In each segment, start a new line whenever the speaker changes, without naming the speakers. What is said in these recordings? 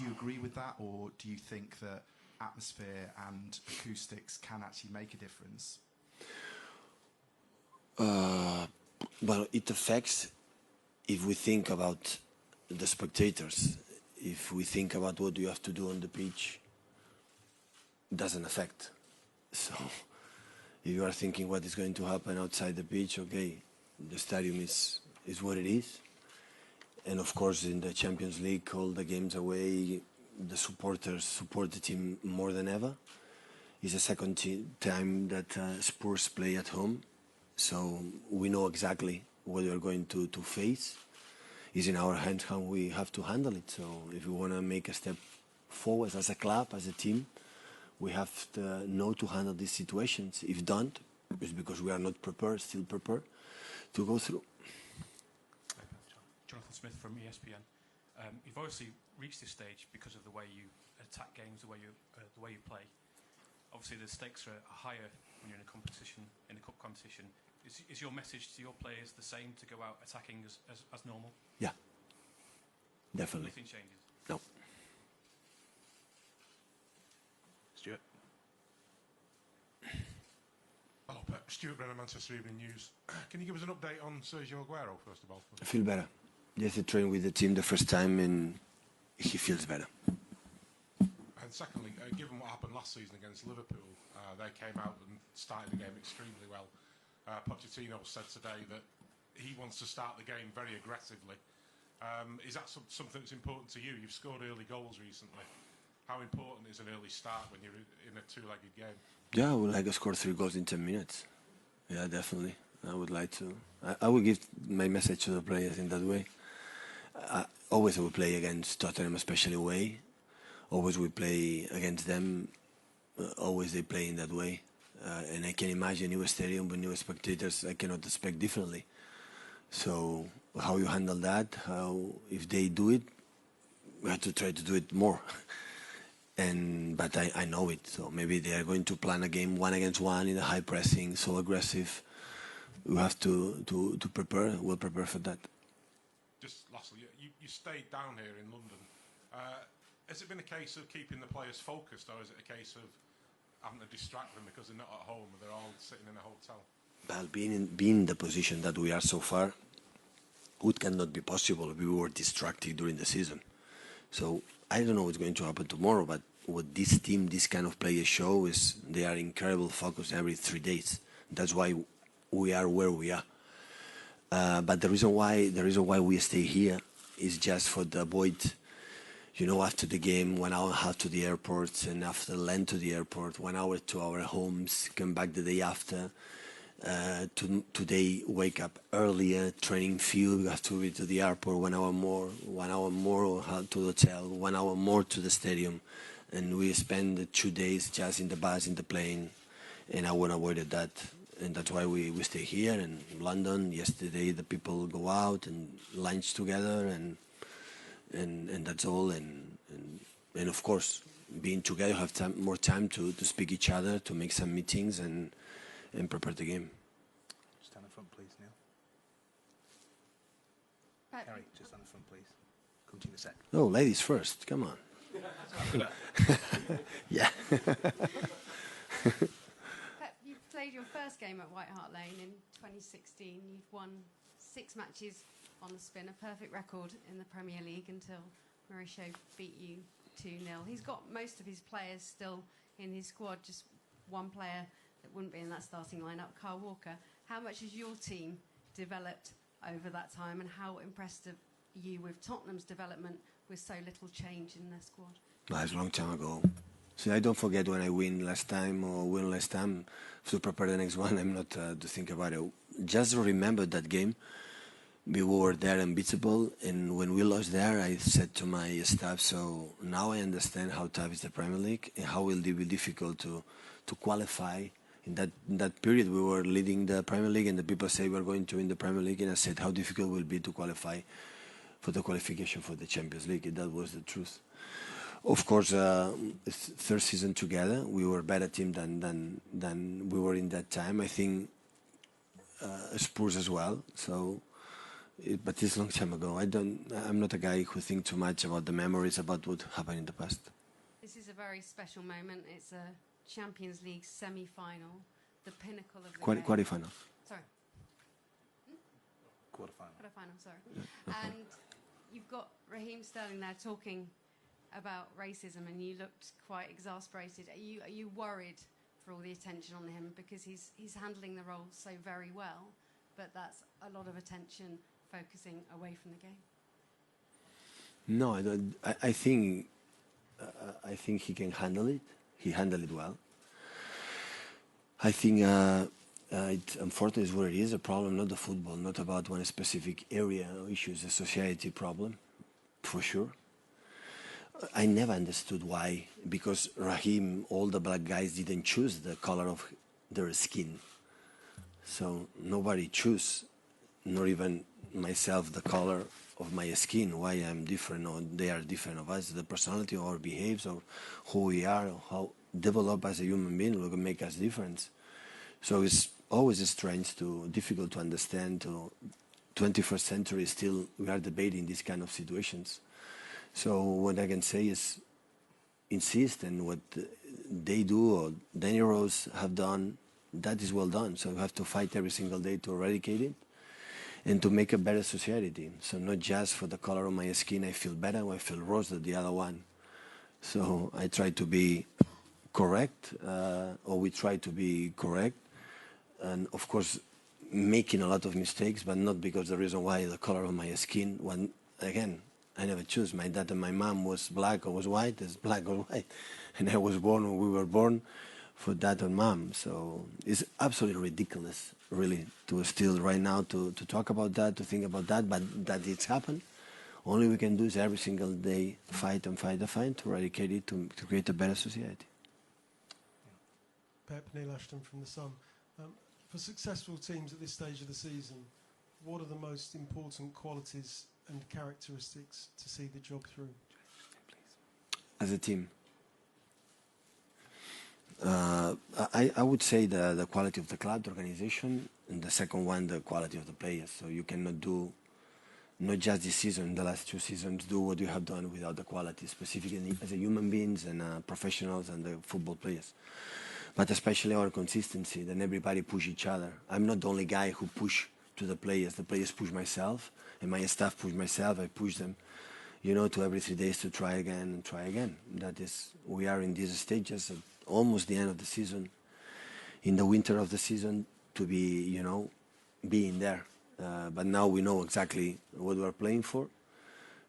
Do you agree with that, or do you think that atmosphere and acoustics can actually make a difference?
Well, it affects if we think about the spectators. If we think about what you have to do on the pitch, it doesn't affect. So if you are thinking what is going to happen outside the pitch, okay, the stadium is what it is. And of course, in the Champions League, all the games away, the supporters support the team more than ever. It's the second time that Spurs play at home. So we know exactly what we are going to face. It's in our hands how we have to handle it. So if we want to make a step forward as a club, as a team, we have to know to handle these situations. If don't, it's because we are not prepared, still prepared to go through.
Jonathan Smith from ESPN. You've obviously reached this stage because of the way you attack games, the way you play. Obviously, the stakes are higher when you're in a competition, in a cup competition. Is your message to your players the same, to go out attacking as normal?
Yeah, definitely.
Nothing changes?
No.
Stuart. Hello, Pep. Stuart Brennan, Manchester Evening News. Can you give us an update on Sergio Aguero, first of all?
I feel better. Yes, I trained with the team the first time and he feels better.
And secondly, given what happened last season against Liverpool, they came out and started the game extremely well. Pochettino said today that he wants to start the game very aggressively. Is that something that's important to you? You've scored early goals recently. How important is an early start when you're in a two-legged game?
Yeah, I would like to score 3 goals in 10 minutes. Yeah, definitely. I would like to. I will give my message to the players in that way. Always I will play against Tottenham, especially away. Always we play against them. Always they play in that way. And I can imagine new stadium with new spectators. I cannot expect differently. So how you handle that? If they do it, we have to try to do it more. But I know it. So maybe they are going to plan a game 1-against-1 in a high pressing, so aggressive. We have to prepare. We'll prepare for that.
Just lastly, you stayed down here in London. Has it been a case of keeping the players focused, or is it a case of having to distract them because they're not at home, they're all sitting in a hotel?
Well, being in the position that we are so far, it cannot be possible. We were distracted during the season. So I don't know what's going to happen tomorrow, but what this team, this kind of players show is they are incredible focus every 3 days. That's why we are where we are. But the reason why we stay here is just for the avoid, after the game, 1 hour and a half to the airport, and after land to the airport, 1 hour to our homes, come back the day after. Today, wake up earlier, training field, we have to be to the airport 1 hour more to the hotel, 1 hour more to the stadium. And we spend 2 days just in the bus, in the plane, and I want to avoid that. And that's why we stay here in London. Yesterday, the people go out and lunch together, and that's all. And of course, being together, have more time to speak each other, to make some meetings and prepare the game.
Stand in front, please, Neil. Harry, just stand in front, please. Come to you in a sec.
Oh, ladies first. Come on. Yeah.
Pep, you played your first game at White Hart Lane in 2016. You've won 6 matches on the spin, a perfect record in the Premier League until Mauricio beat you 2-0. He's got most of his players still in his squad, just one player that wouldn't be in that starting lineup, Kyle Walker. How much has your team developed over that time, and how impressed are you with Tottenham's development with so little change in their squad?
Well, it's a long time ago. So I don't forget when I win last time to prepare the next one. I'm not to think about it. Just remember that game. We were there unbeatable, and when we lost there, I said to my staff, so now I understand how tough is the Premier League and how will it be difficult to qualify. In that period, we were leading the Premier League, and the people say we're going to win the Premier League, and I said how difficult it will be to qualify for the qualification for the Champions League, and that was the truth. Of course, third season together, we were a better team than we were in that time. I think Spurs as well. So but it's a long time ago. I'm not a guy who thinks too much about the memories about what happened in the past.
This is a very special moment. It's a Champions League semi-final, the pinnacle of the game.
Quarterfinal.
Sorry,
Quarterfinal.
quarter-final, sorry. And you've got Raheem Sterling there talking about racism, and you looked quite exasperated. Are you worried for all the attention on him, because he's handling the role so very well, but that's a lot of attention focusing away from the game?
No, I don't. I think he can handle it. He handled it well. I think it unfortunately is what it is, a problem, not the football, not about one specific area or issue, it's a society problem, for sure. I never understood why, because Raheem, all the black guys didn't choose the color of their skin. So nobody chose, not even myself, the color of my skin, why I'm different or they are different of us, the personality or behaves or who we are, or how develop as a human being will make us different. So it's always strange difficult to understand. 21st century still we are debating these kind of situations. So what I can say is insist, and what they do or Danny Rose have done, that is well done. So we have to fight every single day to eradicate it and to make a better society. So not just for the color of my skin I feel better or I feel worse than the other one. So I try to be correct, or we try to be correct, and of course making a lot of mistakes, but not because the reason why the color of my skin. When again, I never choose. My dad and my mom was black or was white. It's black or white, and I was born when we were born for dad and mom. So it's absolutely ridiculous, really, to still right now to talk about that, to think about that, but that it's happened. Only we can do is every single day fight and fight and fight to eradicate it, to create a better society.
Pep, Neil Ashton from The Sun. For successful teams at this stage of the season, what are the most important qualities and characteristics to see the job through?
As a team, I would say the quality of the club, the organization, and the second one, the quality of the players. So you cannot do, not just this season, the last 2 seasons, do what you have done without the quality, specifically as a human beings and professionals and the football players. But especially our consistency, then everybody push each other. I'm not the only guy who push to the players push myself, and my staff push myself, I push them, to every 3 days to try again and try again. That is, we are in these stages at almost the end of the season, in the winter of the season, to be, being there. But now we know exactly what we're playing for.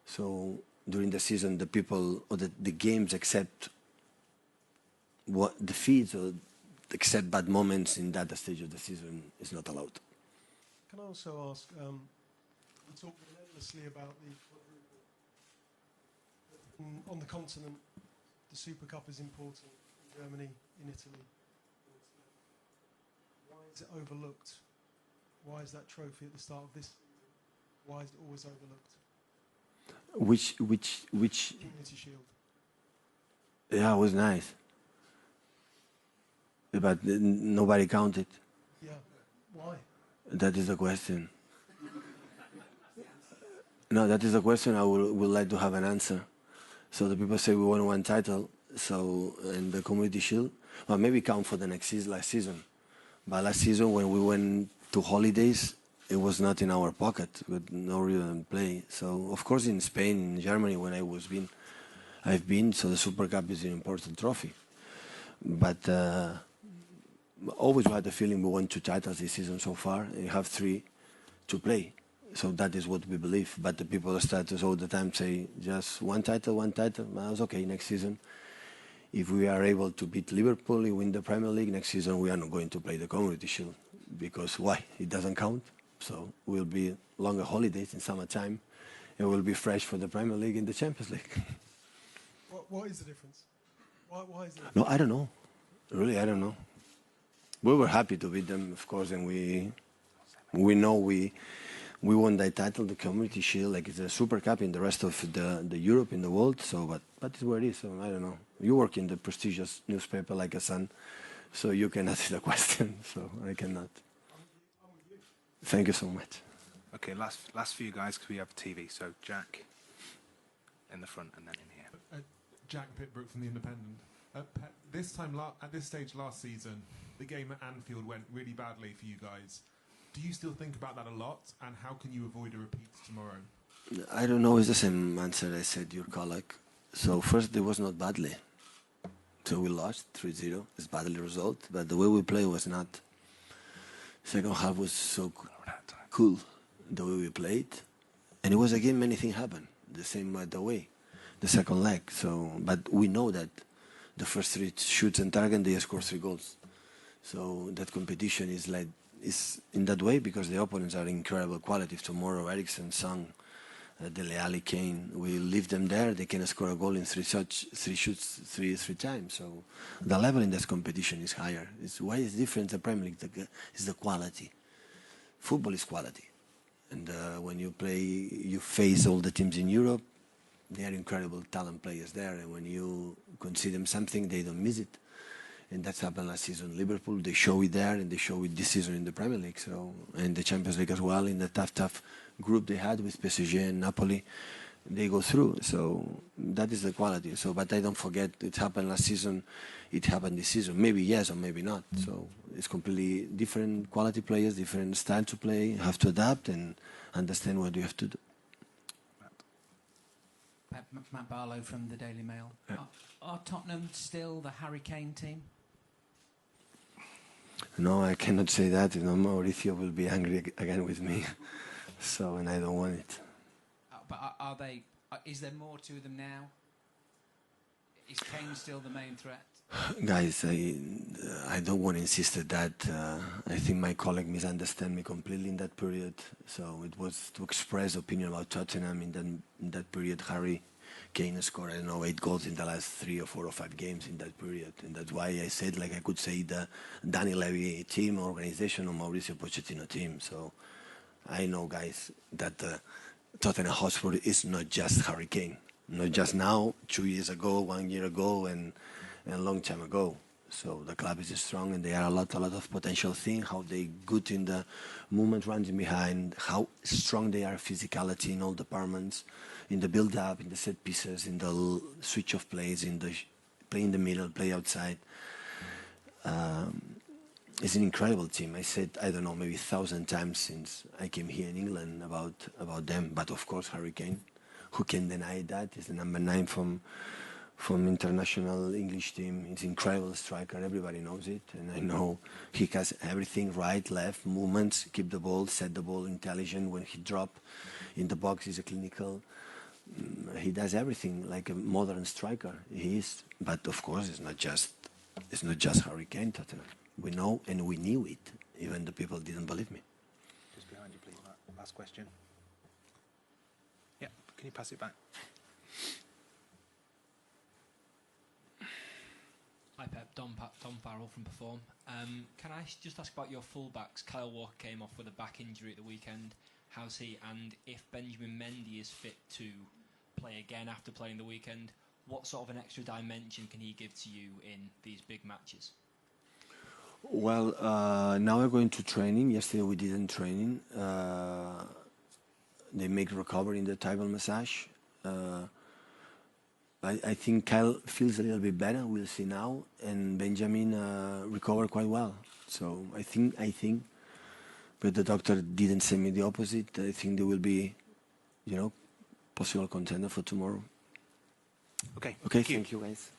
So during the season, the people, or the games accept what defeats or accept bad moments in that stage of the season is not allowed.
Can I also ask, we talk relentlessly about the quadruple. On the continent, the Super Cup is important. In Germany, in Italy. Why is it overlooked? Why is that trophy at the start of this season? Why is it always overlooked?
Which
Community Shield.
Yeah, it was nice. But nobody counted.
Yeah, why?
That is the question. No, that is the question I would like to have an answer. So the people say we won 1 title, so in the Community Shield, well, maybe count for the last season. But last season when we went to holidays, it was not in our pocket, with no real play. So of course in Spain, in Germany, when I've been, so the Super Cup is an important trophy. But always had the feeling we won 2 titles this season so far, and you have 3 to play. So that is what we believe. But the people start to all the time say, just one title. Well, that's okay, next season. If we are able to beat Liverpool, we win the Premier League, next season we are not going to play the Community Shield. Because why? It doesn't count. So we'll be longer holidays in summertime, and we'll be fresh for the Premier League and the Champions League.
What is the difference? Why is that?
No, I don't know. Really, I don't know. We were happy to beat them, of course, and we know we won that title, the Community Shield, like it's a Super Cup in the rest of the Europe, in the world. So, but it's what it is. So I don't know. You work in the prestigious newspaper like a Sun, so you can answer the question. So I cannot. Thank you so much.
Okay, last few guys because we have TV. So Jack in the front and then in here.
Jack Pitbrook from The Independent. Pep, at this stage last season, the game at Anfield went really badly for you guys. Do you still think about that a lot, and how can you avoid a repeat tomorrow?
I don't know. It's the same answer I said your colleague. So first, it was not badly. So we lost 3-0. It's badly result, but the way we play was not. Second half was so cool, the way we played, and it was a game. Many things happened. The same the way, the second leg. So, but we know that the first 3 shoots and target, they score 3 goals. So that competition is in that way because the opponents are incredible quality. If tomorrow Eriksen, Son, Dele Alli, Kane, we leave them there, they can score a goal in 3 shoots three times. So the level in this competition is higher. It's why it's different. The Premier League is the quality. Football is quality, and when you play, you face all the teams in Europe. They are incredible talent players there, and when you concede them something, they don't miss it. And that's happened last season. Liverpool, they show it there, and they show it this season in the Premier League. So, and the Champions League as well, in the tough group they had with PSG and Napoli, they go through. So that is the quality. So, but I don't forget, it happened last season, it happened this season. Maybe yes or maybe not. So it's completely different quality players, different style to play. You have to adapt and understand what you have to do.
Matt Barlow from the Daily Mail.
Yeah.
Are Tottenham still the Harry Kane team?
No, I cannot say that. You know, Mauricio will be angry again with me. So, and I don't want it.
But are they? Is there more to them now? Is Kane still the main threat?
Guys, I don't want to insist at that. I think my colleague misunderstood me completely in that period. So it was to express opinion about Tottenham in that period. Harry Kane scored, I don't know, 8 goals in the last 3 or 4 or 5 games in that period. And that's why I said, like I could say the Dani Levy team, organization, or Mauricio Pochettino team. So I know, guys, that Tottenham Hotspur is not just Harry Kane. Not just now, 2 years ago, 1 year ago, and a long time ago. So the club is strong, and they are a lot of potential things. How they good in the movement, running behind. How strong they are, physicality in all departments, in the build-up, in the set pieces, in the switch of plays, in the play in the middle, play outside. It's an incredible team. I said, I don't know, maybe 1,000 times since I came here in England about them. But of course, Harry Kane, who can deny that? Is the number 9 from international English team. He's an incredible striker. Everybody knows it. And I know he has everything right, left, movements, keep the ball, set the ball, intelligent. When he drop in the box, he's a clinical. He does everything like a modern striker. He is. But of course, it's not just Harry Kane, Tottenham. We know and we knew it. Even the people didn't believe me.
Just behind you, please, Matt. Last question. Yeah, can you pass it back?
Hi Pep, Dom Farrell from Perform. Can I just ask about your fullbacks? Kyle Walker came off with a back injury at the weekend. How's he? And if Benjamin Mendy is fit to play again after playing the weekend, what sort of an extra dimension can he give to you in these big matches?
Well, now we're going to training. Yesterday we didn't training. They make recovery in the tibal massage. I think Kyle feels a little bit better. We'll see now, and Benjamin recovered quite well. So I think, but the doctor didn't say me the opposite. I think they will be, possible contender for tomorrow.
Okay.
Okay. Thank you, guys.